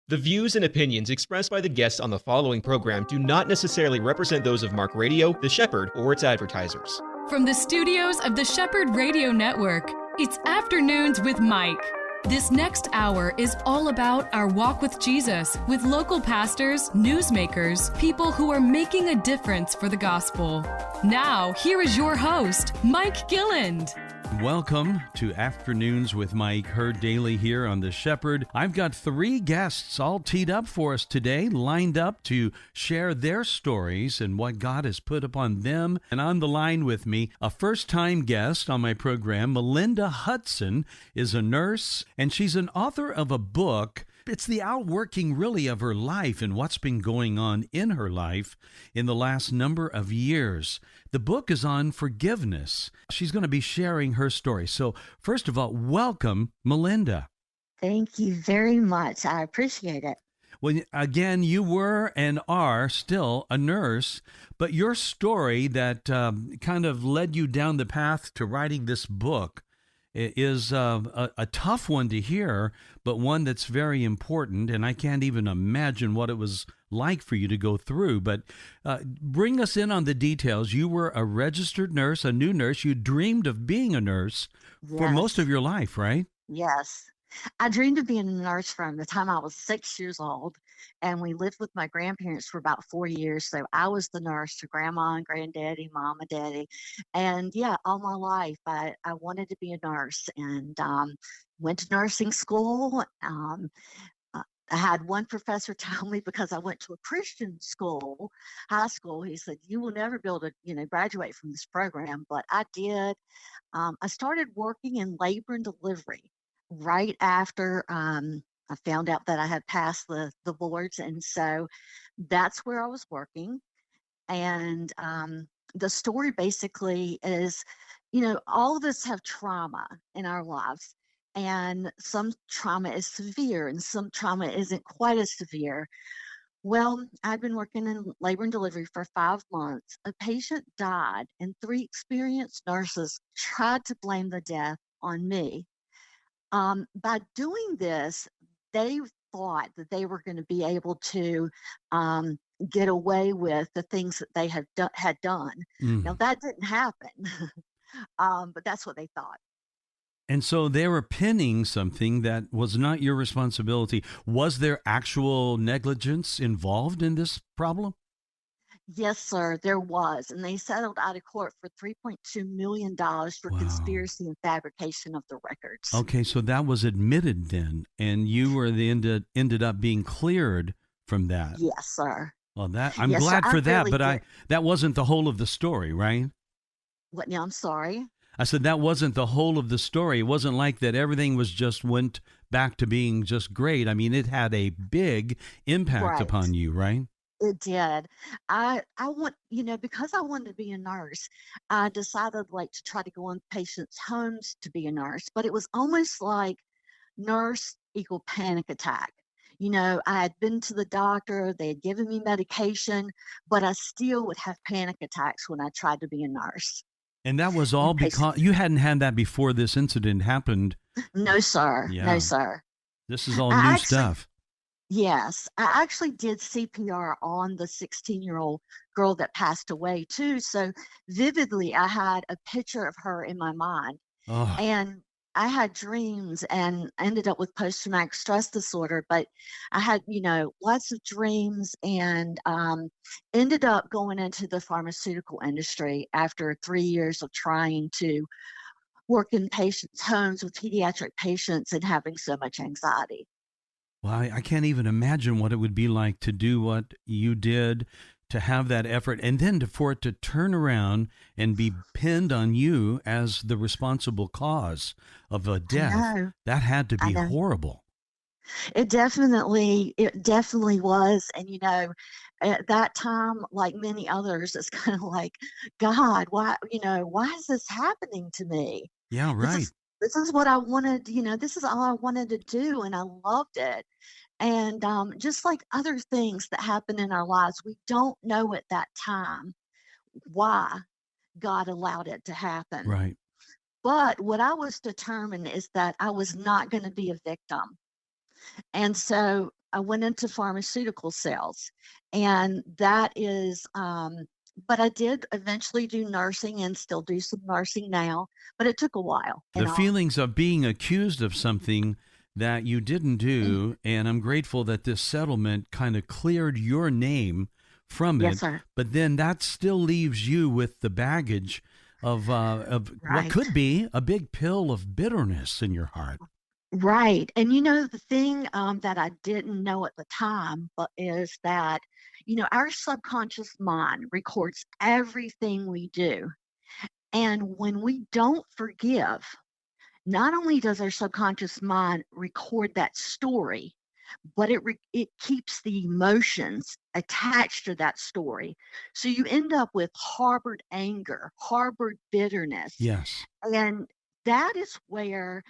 The views and opinions expressed by the guests on the following program do not necessarily represent those of Mark Radio, The Shepherd, or its advertisers. From the studios of the Shepherd Radio Network, it's Afternoons with Mike. This next hour is all about our walk with Jesus, with local pastors, newsmakers, people who are making a difference for the gospel. Now, here is your host, Mike Gilland. Welcome to Afternoons with Mike, heard daily here on The Shepherd. I've got three guests all teed up for us today, lined up to share their stories and what God has put upon them. And on the line with me, a first-time guest on my program, Melinda Hudson, is a nurse, and she's an author of a book. It's the outworking, really, of her life and what's been going on in her life in the last number of years. The book is on forgiveness. She's going to be sharing her story. So, first of all, welcome, Melinda. Thank you very much. I appreciate it. Well, again, you were and are still a nurse, but your story that kind of led you down the path to writing this book is a tough one to hear, but one that's very important, and I can't even imagine what it was like for you to go through. But bring us in on the details. You were a registered nurse, a new nurse. You dreamed of being a nurse for most of your life, right? Yes. I dreamed of being a nurse from the time I was 6 years old, and we lived with my grandparents for about 4 years. So I was the nurse to grandma and granddaddy, mom and daddy. And yeah, all my life, I wanted to be a nurse and went to nursing school. I had one professor tell me, because I went to a Christian school, high school, he said, "You will never be able to, graduate from this program." But I did. I started working in labor and delivery right after I found out that I had passed the boards. And so that's where I was working. And the story basically is, all of us have trauma in our lives. And some trauma is severe and some trauma isn't quite as severe. Well, I've been working in labor and delivery for 5 months. A patient died, and 3 experienced nurses tried to blame the death on me. By doing this, they thought that they were going to be able to get away with the things that they had done. Now, that didn't happen, but that's what they thought. And so they were pinning something that was not your responsibility. Was there actual negligence involved in this problem? Yes, sir, there was. And they settled out of court for $3.2 million for Wow. conspiracy and fabrication of the records. Okay, so that was admitted then, and you were ended up being cleared from that. Yes, sir. Well, I'm Yes, sir, glad I for that, really but did. that wasn't the whole of the story, right? What now? I'm sorry. I said that wasn't the whole of the story. It wasn't like that everything was just went back to being just great. I mean, it had a big impact Right. upon you, right? It did. I want, because I wanted to be a nurse, I decided to try to go in patients' homes to be a nurse, but it was almost like nurse equal panic attack. I had been to the doctor, they had given me medication, but I still would have panic attacks when I tried to be a nurse. And that was all because you hadn't had that before this incident happened. No, sir. Yeah. No, sir. This is all I new actually- stuff. Yes, I actually did CPR on the 16-year-old girl that passed away too. So vividly, I had a picture of her in my mind. Oh, And I had dreams and ended up with post-traumatic stress disorder, but I had, lots of dreams and ended up going into the pharmaceutical industry after 3 years of trying to work in patients' homes with pediatric patients and having so much anxiety. well, I can't even imagine what it would be like to do what you did, to have that effort, and then for it to turn around and be pinned on you as the responsible cause of a death. know. That had to I be know. horrible. It definitely was. And, at that time, like many others, it's kind of like, God, why is this happening to me? Yeah, This right. is this is what I wanted, this is all I wanted to do, and I loved it. And just like other things that happen in our lives, we don't know at that time why God allowed it to happen. Right. But what I was determined is that I was not going to be a victim. And so I went into pharmaceutical sales, and that is, but I did eventually do nursing and still do some nursing now, but it took a while. The feelings of being accused of something that you didn't do, and I'm grateful that this settlement kind of cleared your name from Yes, it, sir. but then that still leaves you with the baggage of what Right. could be a big pill of bitterness in your heart. Right. And the thing that I didn't know at the time, but is that, our subconscious mind records everything we do. And when we don't forgive, not only does our subconscious mind record that story, but it keeps the emotions attached to that story. So you end up with harbored anger, harbored bitterness, Yes. and that is where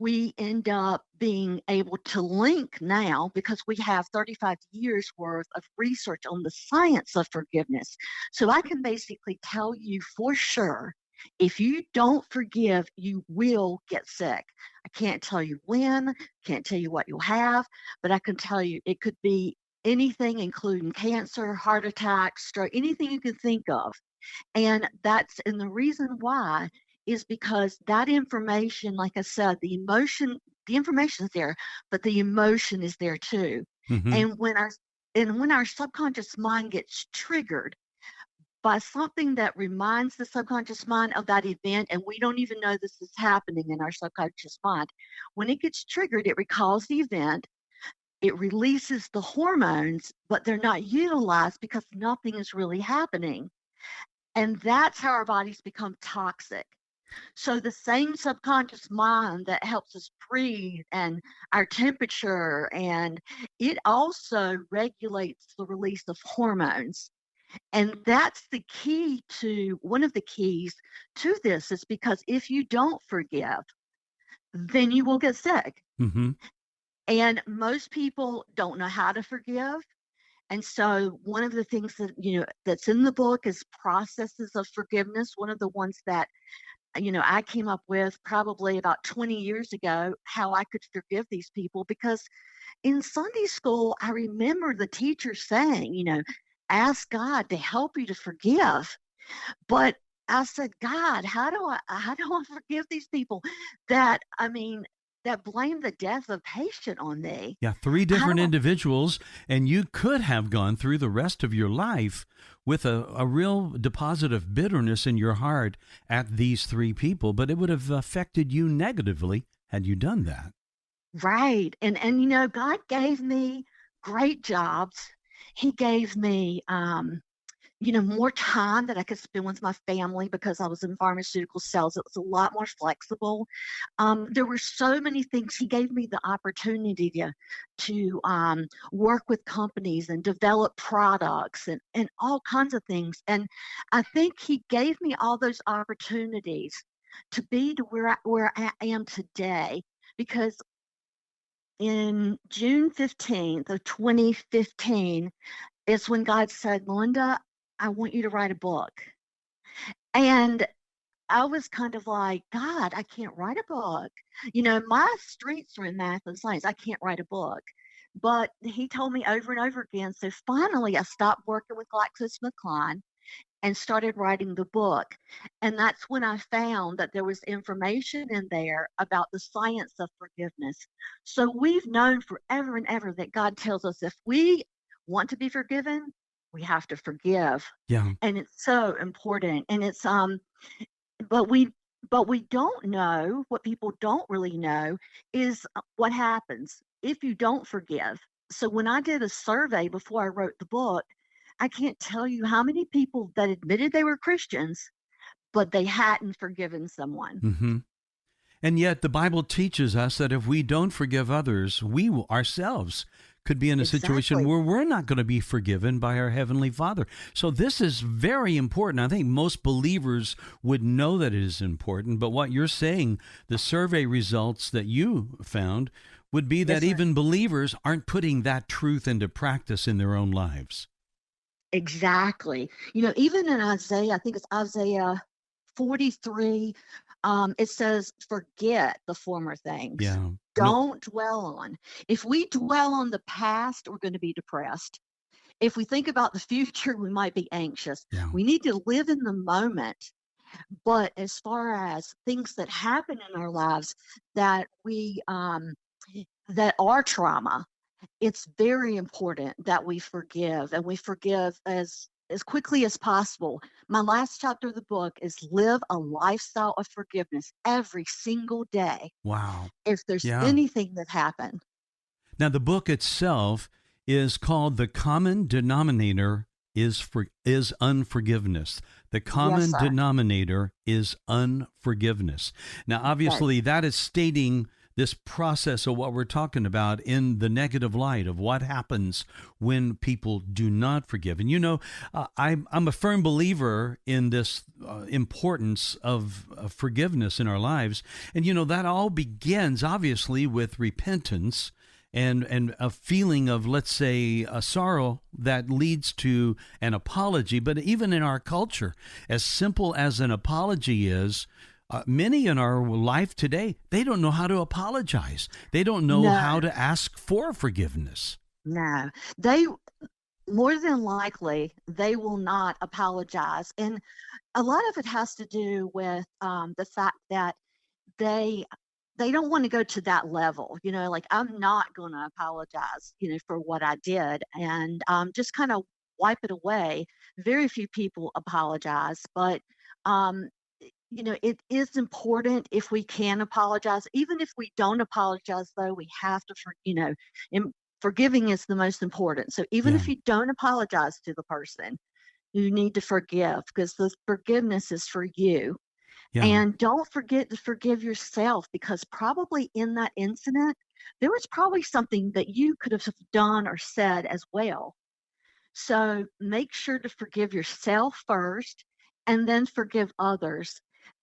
we end up being able to link now because we have 35 years worth of research on the science of forgiveness. So I can basically tell you for sure, if you don't forgive, you will get sick. I can't tell you when, can't tell you what you'll have, but I can tell you it could be anything, including cancer, heart attack, stroke, anything you can think of. And the reason why is because that information, like I said, the information is there, but the emotion is there too. Hmm. And when our subconscious mind gets triggered by something that reminds the subconscious mind of that event, and we don't even know this is happening in our subconscious mind, when it gets triggered, it recalls the event. It releases the hormones, but they're not utilized because nothing is really happening. And that's how our bodies become toxic. So the same subconscious mind that helps us breathe and our temperature, and it also regulates the release of hormones. And that's the key to one of the keys to this is because if you don't forgive, then you will get sick. Hmm. And most people don't know how to forgive. And so one of the things that, that's in the book is processes of forgiveness. One of the ones that I came up with probably about 20 years ago, how I could forgive these people. Because in Sunday school, I remember the teacher saying, ask God to help you to forgive. But I said, God, how do I forgive these people that blame the death of a patient on me? Yeah, three How different do I individuals, and you could have gone through the rest of your life with a real deposit of bitterness in your heart at these three people, but it would have affected you negatively had you done that. Right. And God gave me great jobs. He gave me more time that I could spend with my family because I was in pharmaceutical sales. It was a lot more flexible. There were so many things. He gave me the opportunity to work with companies and develop products and all kinds of things. And I think he gave me all those opportunities to be to where I am today because in June 15th of 2015 is when God said, Melinda, I want you to write a book. And I was kind of like, God, I can't write a book. My streets are in math and science. I can't write a book. But he told me over and over again. So finally, I stopped working with GlaxoSmithKline and started writing the book. And that's when I found that there was information in there about the science of forgiveness. So we've known forever and ever that God tells us if we want to be forgiven, we have to forgive. Yeah. And it's so important. And it's but we don't know, what people don't really know is what happens if you don't forgive. So when I did a survey before I wrote the book, I can't tell you how many people that admitted they were Christians, but they hadn't forgiven someone. Hmm. And yet the Bible teaches us that if we don't forgive others, we ourselves could be in a situation Exactly. where we're not going to be forgiven by our Heavenly Father. So this is very important. I think most believers would know that it is important, but what you're saying, the survey results that you found, would be that Yes, sir. even believers aren't putting that truth into practice in their own lives. Exactly. Even in Isaiah, I think it's Isaiah 43, it says, forget the former things. Yeah. No. Don't dwell on. If we dwell on the past, we're going to be depressed. If we think about the future, we might be anxious. Yeah. We need to live in the moment. But as far as things that happen in our lives that that are trauma, it's very important that we forgive, and we forgive as quickly as possible. My last chapter of the book is live a lifestyle of forgiveness every single day. Wow. If there's Yeah. anything that happened. Now, the book itself is called The Common Denominator is Unforgiveness. The common sir. denominator is unforgiveness. Now, obviously, that is stating this process of what we're talking about in the negative light of what happens when people do not forgive. And, I'm a firm believer in this importance of forgiveness in our lives. And, that all begins, obviously, with repentance and a feeling of, let's say, a sorrow that leads to an apology. But even in our culture, as simple as an apology is, many in our life today, they don't know how to apologize. They don't know how to ask for forgiveness. No, they more than likely they will not apologize, and a lot of it has to do with the fact that they don't want to go to that level. Like, I'm not going to apologize, for what I did, and just kind of wipe it away. Very few people apologize, but it is important if we can apologize. Even if we don't apologize, though, we have to, and forgiving is the most important. So even if you don't apologize to the person, you need to forgive, because the forgiveness is for you. Yeah. And don't forget to forgive yourself, because probably in that incident, there was probably something that you could have done or said as well. So make sure to forgive yourself first and then forgive others.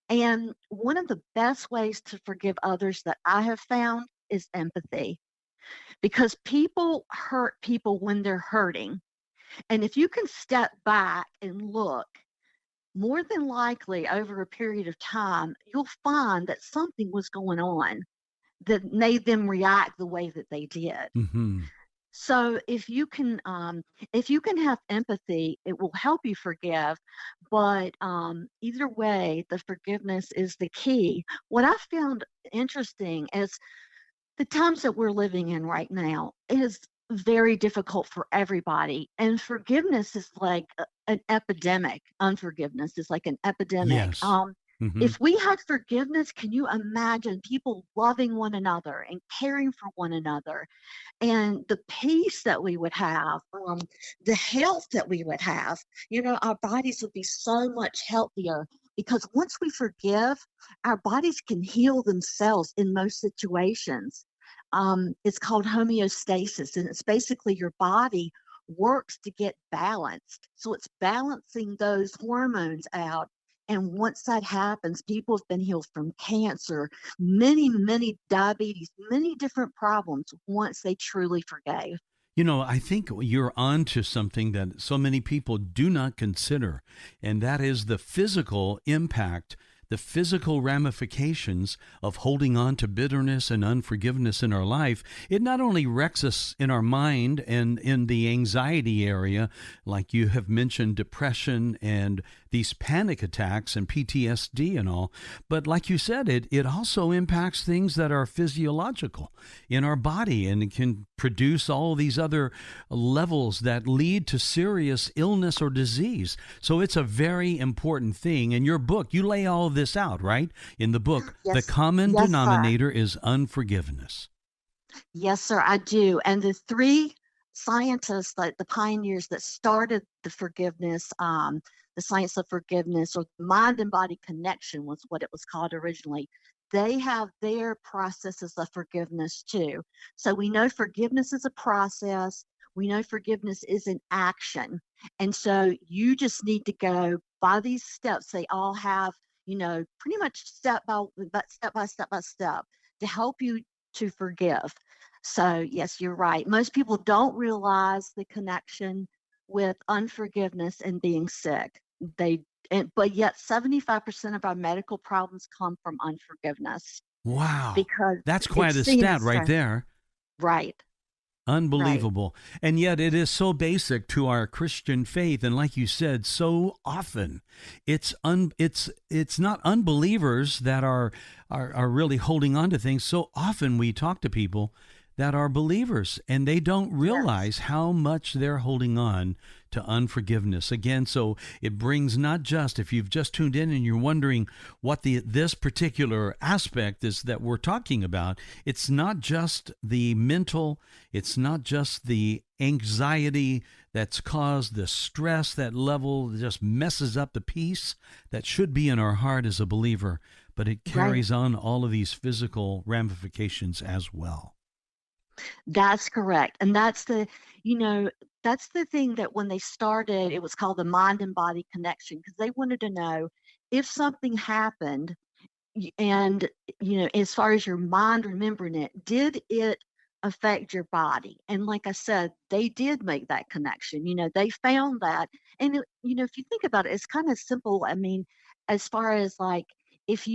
And one of the best ways to forgive others that I have found is empathy, because people hurt people when they're hurting. And if you can step back and look, more than likely over a period of time, you'll find that something was going on that made them react the way that they did. Mm-hmm. So if you can have empathy, it will help you forgive. But either way, the forgiveness is the key. What I found interesting is the times that we're living in right now is very difficult for everybody, and forgiveness is like an epidemic. Unforgiveness is like an epidemic. Yes. Mm-hmm. If we had forgiveness, can you imagine people loving one another and caring for one another, and the peace that we would have, the health that we would have? Our bodies would be so much healthier, because once we forgive, our bodies can heal themselves in most situations. It's called homeostasis, and it's basically your body works to get balanced. So it's balancing those hormones out. And once that happens, people have been healed from cancer, many, many diabetes, many different problems once they truly forgave. I think you're on to something that so many people do not consider, and that is the physical impact, the physical ramifications of holding on to bitterness and unforgiveness in our life. It not only wrecks us in our mind and in the anxiety area, like you have mentioned, depression and these panic attacks and PTSD and all, but like you said, it also impacts things that are physiological in our body, and it can produce all these other levels that lead to serious illness or disease. So it's a very important thing. In your book, you lay all of this out, right? In the book, Yes. The Common Yes, sir. Denominator is Unforgiveness. Yes, sir, I do. And the three scientists, like the pioneers that started the forgiveness, the science of forgiveness, or mind and body connection was what it was called originally. They have their processes of forgiveness too. So we know forgiveness is a process. We know forgiveness is an action. And so you just need to go by these steps. They all have, pretty much step by step to help you to forgive. So yes, you're right. Most people don't realize the connection with unforgiveness and being sick. They But yet 75% of our medical problems come from unforgiveness Wow. because That's quite a it's seen stat as right there. right. Unbelievable. And yet it is so basic to our Christian faith. And like you said, so often it's not unbelievers that are really holding on to things. So often we talk to people that are believers and they don't realize how much they're holding on to unforgiveness. Again, so it brings not just, if you've just tuned in and you're wondering what this particular aspect is that we're talking about, it's not just the mental, it's not just the anxiety that's caused the stress, that level just messes up the peace that should be in our heart as a believer, but it carries on all of these physical ramifications as well. That's correct. And that's the thing that when they started, it was called the mind and body connection, because they wanted to know if something happened and, as far as your mind remembering it, did it affect your body? And like I said, they did make that connection. They found that. And, if you think about it, it's kind of simple. I mean, as far as like, if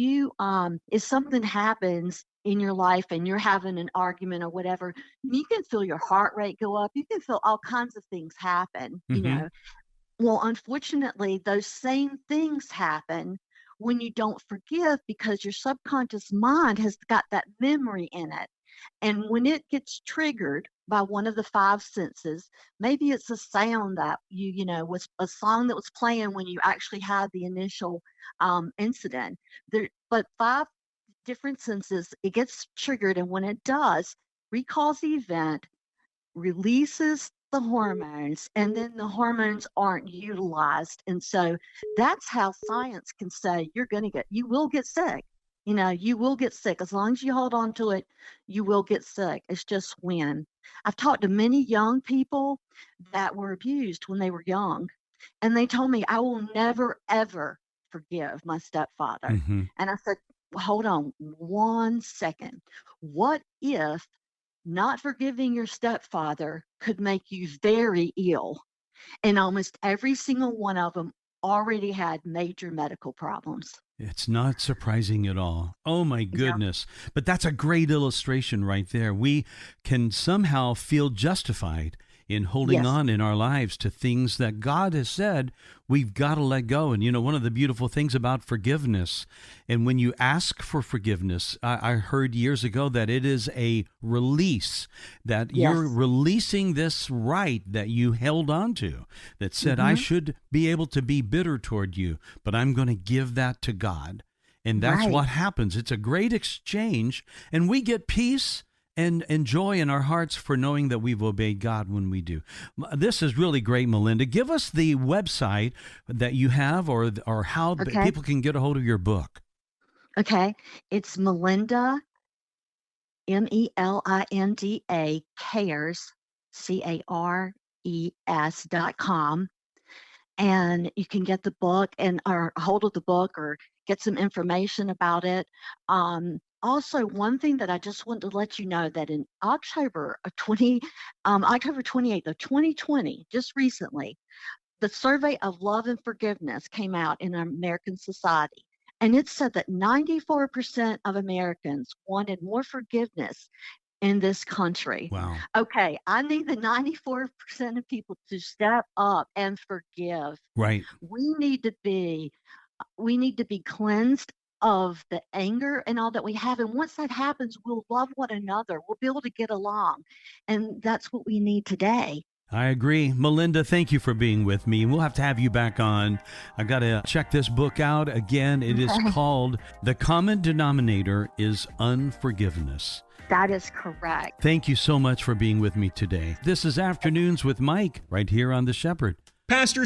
something happens in your life and you're having an argument or whatever, you can feel your heart rate go up. You can feel all kinds of things happen, Well, unfortunately, those same things happen when you don't forgive, because your subconscious mind has got that memory in it. And when it gets triggered by one of the five senses, maybe it's a sound that was a song that was playing when you actually had the initial incident. But five different senses, it gets triggered, and when it does, recalls the event, releases the hormones, and then the hormones aren't utilized. And so that's how science can say you will get sick. You will get sick. As long as you hold on to it, you will get sick. It's just when. I've talked to many young people that were abused when they were young, and they told me, I will never, ever forgive my stepfather. Mm-hmm. And I said, hold on 1 second. What if not forgiving your stepfather could make you very ill? And almost every single one of them already had major medical problems. It's not surprising at all. Oh, my goodness. Yeah. But that's a great illustration right there. We can somehow feel justified in holding on in our lives to things that God has said we've got to let go. And, one of the beautiful things about forgiveness, and when you ask for forgiveness, I heard years ago that it is a release, that you're releasing this right that you held on to, that said, I should be able to be bitter toward you, but I'm going to give that to God. And that's what happens. It's a great exchange, and we get peace and joy in our hearts for knowing that we've obeyed God when we do. This is really great, Melinda. Give us the website that you have or how people can get a hold of your book. Okay. It's Melinda, MELINDA, cares, CARES.com. And you can get the book or hold of the book or get some information about it. Also, one thing that I just want to let you know, that in October 28th of 2020, just recently, the survey of love and forgiveness came out in American society. And it said that 94% of Americans wanted more forgiveness in this country. Wow. Okay, I need the 94% of people to step up and forgive. Right. We need to be cleansed of the anger and all that we have. And once that happens, we'll love one another. We'll be able to get along. And that's what we need today. I agree. Melinda, thank you for being with me. We'll have to have you back on. I got to check this book out. Again, it is called The Common Denominator is Unforgiveness. That is correct. Thank you so much for being with me today. This is Afternoons with Mike, right here on The Shepherd. Pastors,